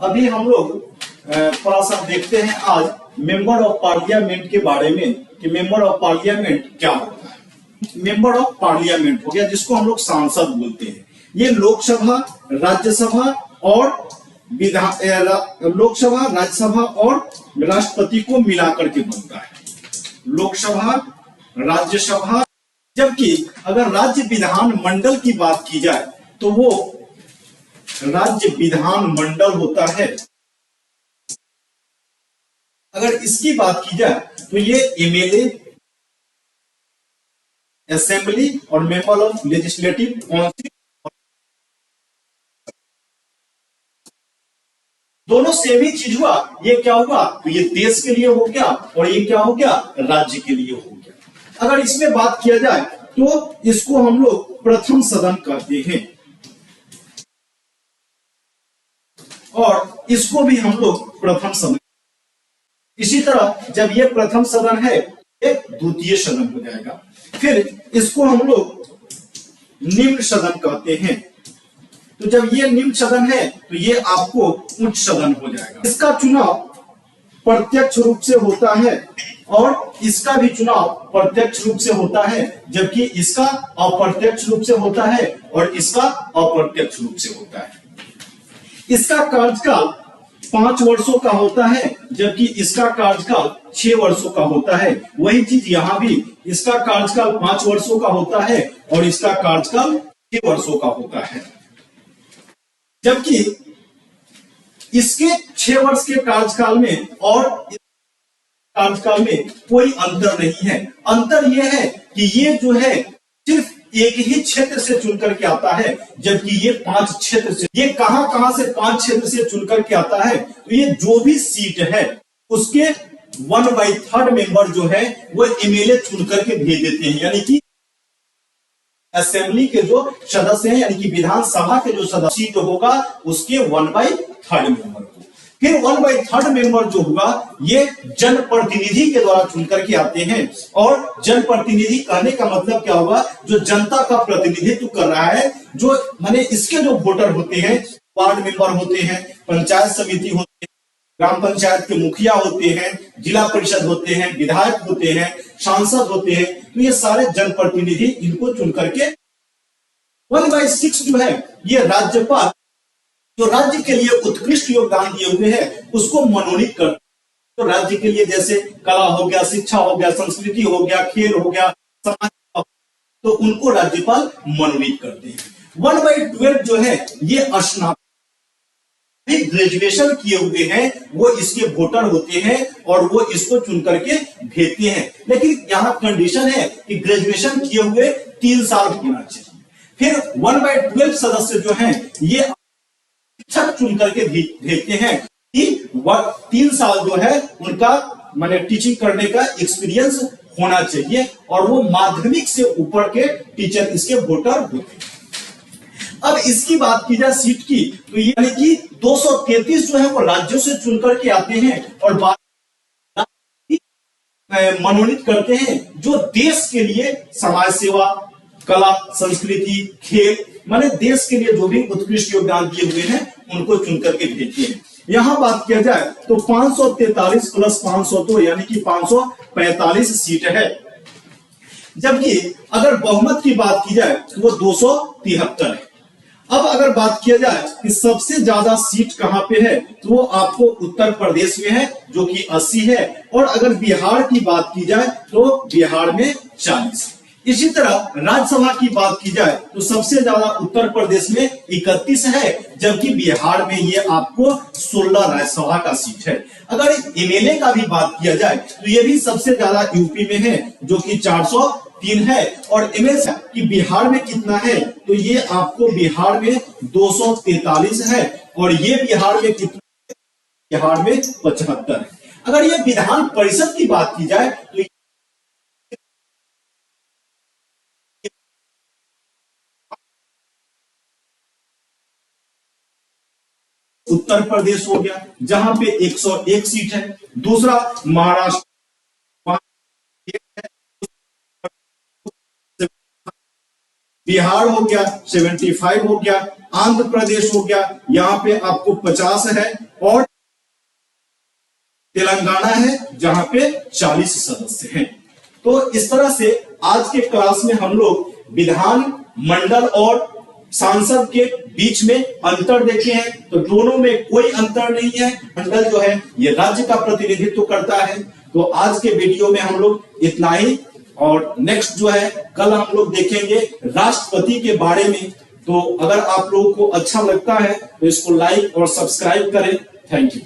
अभी हम लोग थोड़ा सा देखते हैं आज मेंबर ऑफ पार्लियामेंट के बारे में कि मेंबर ऑफ पार्लियामेंट क्या होता है। मेंबर ऑफ पार्लियामेंट हो गया जिसको हम लोग सांसद बोलते हैं। ये लोकसभा, राज्यसभा और लोकसभा, राज्यसभा और राष्ट्रपति को मिलाकर के बनता है। लोकसभा, राज्यसभा। जबकि अगर राज्य विधान मंडल की बात की जाए तो वो राज्य विधान मंडल होता है। अगर इसकी बात की जाए तो ये एमएलए, असेंबली और मेंबर ऑफ लेजिस्लेटिव काउंसिल दोनों सेम ही चीज हुआ। ये क्या हुआ तो ये देश के लिए हो गया और ये क्या हो गया राज्य के लिए हो गया। अगर इसमें बात किया जाए तो इसको हम लोग प्रथम सदन कहते हैं और इसको भी हम लोग प्रथम सदन। इसी तरह जब ये प्रथम सदन है ये द्वितीय सदन हो जाएगा। फिर इसको हम लोग निम्न सदन कहते हैं। तो जब ये निम्न सदन है तो ये आपको उच्च सदन हो जाएगा। इसका चुनाव प्रत्यक्ष रूप से होता है और इसका भी चुनाव प्रत्यक्ष रूप से होता है, जबकि इसका अप्रत्यक्ष रूप से होता है और इसका अप्रत्यक्ष रूप से होता है। इसका कार्यकाल 5 वर्षों का होता है, जबकि इसका कार्यकाल 6 वर्षों का होता है। वही चीज यहां भी, इसका कार्यकाल 5 वर्षों का होता है और इसका कार्यकाल 6 वर्षों का होता है। जबकि इसके 6 वर्ष के कार्यकाल में और कार्यकाल में कोई अंतर नहीं है। अंतर यह है कि ये जो है सिर्फ एक ही क्षेत्र से चुनकर के आता है, जबकि ये 5 क्षेत्र से। ये कहां से 5 क्षेत्र से चुनकर के आता है तो ये जो भी सीट है उसके 1/3 मेंबर जो है वो एमएलए चुनकर के भेज देते हैं। यानी कि असेंबली के जो सदस्य हैं, यानी कि विधानसभा के जो सदस्य सीट होगा उसके 1/3 मेंबर को। फिर 1/3 मेंबर जो होगा ये जनप्रतिनिधि के द्वारा चुनकर के आते हैं। और जनप्रतिनिधि कहने का मतलब क्या होगा, जो जनता का प्रतिनिधित्व कर रहा है, जो माने इसके जो वोटर होते हैं, वार्ड मेंबर होते हैं, पंचायत समिति होते हैं, ग्राम पंचायत के मुखिया होते हैं, जिला परिषद होते हैं, विधायक होते हैं, सांसद होते हैं। तो ये सारे जनप्रतिनिधि इनको चुन करके 1/6 जो है ये राज्यपाल जो राज्य के लिए उत्कृष्ट योगदान दिए हुए हैं उसको मनोनीत करते हैं। तो राज्य के लिए जैसे कला हो गया, शिक्षा हो गया, संस्कृति हो गया, खेल हो गया, समाज, तो उनको राज्यपाल मनोनीत करते हैं। 1/12 जो है ये स्नातक ग्रेजुएशन किए हुए हैं वो इसके वोटर होते हैं और वो इसको चुन करके भेजते हैं। लेकिन यहाँ कंडीशन है कि ग्रेजुएशन किए हुए 3 साल होना चाहिए। फिर 1/12 सदस्य जो हैं ये शिक्षक चुन करके भेजते हैं कि 3 साल जो है उनका माने टीचिंग करने का एक्सपीरियंस होना चाहिए और वो माध्यमिक से ऊपर के टीचर इसके वोटर होते हैं। अब इसकी बात की जाए सीट की तो यानी कि 233 जो है वो राज्यों से चुनकर के आते हैं और मनोनीत करते हैं जो देश के लिए समाज सेवा, कला, संस्कृति, खेल, माने देश के लिए जो भी उत्कृष्ट योगदान दिए हुए हैं उनको चुनकर के भेजते हैं। यहां बात किया जाए तो 543 प्लस 500 तो यानी कि 545 सीट है। जबकि अगर बहुमत की बात की जाए तो वो 273 है। अब अगर बात किया जाए कि सबसे ज्यादा सीट कहां पे है तो वो आपको उत्तर प्रदेश में है जो कि 80 है। और अगर बिहार की बात की जाए तो बिहार में 40। इसी तरह राज्यसभा की बात की जाए तो सबसे ज्यादा उत्तर प्रदेश में 31 है, जबकि बिहार में ये आपको 16 राज्यसभा का सीट है। अगर एमएलए का भी बात किया जाए तो ये भी सबसे ज्यादा यूपी में है जो कि 403 है। और एमएलए की बिहार में कितना है तो ये आपको बिहार में 243 है और ये बिहार में कितना, बिहार में 75 है। अगर ये विधान परिषद की बात की जाए तो उत्तर प्रदेश हो गया जहां पे 101 सीट है। दूसरा महाराष्ट्र बिहार हो गया 75 हो गया, आंध्र प्रदेश हो गया, यहां पे आपको 50 है, और तेलंगाना है जहां पे 40 सदस्य हैं। तो इस तरह से आज के क्लास में हम लोग विधान मंडल और सांसद के बीच में अंतर देखे हैं। तो दोनों में कोई अंतर नहीं है। मंडल जो है ये राज्य का प्रतिनिधित्व करता है। तो आज के वीडियो में हम लोग इतना ही, और नेक्स्ट जो है कल हम लोग देखेंगे राष्ट्रपति के बारे में। तो अगर आप लोगों को अच्छा लगता है तो इसको लाइक और सब्सक्राइब करें। Thank you.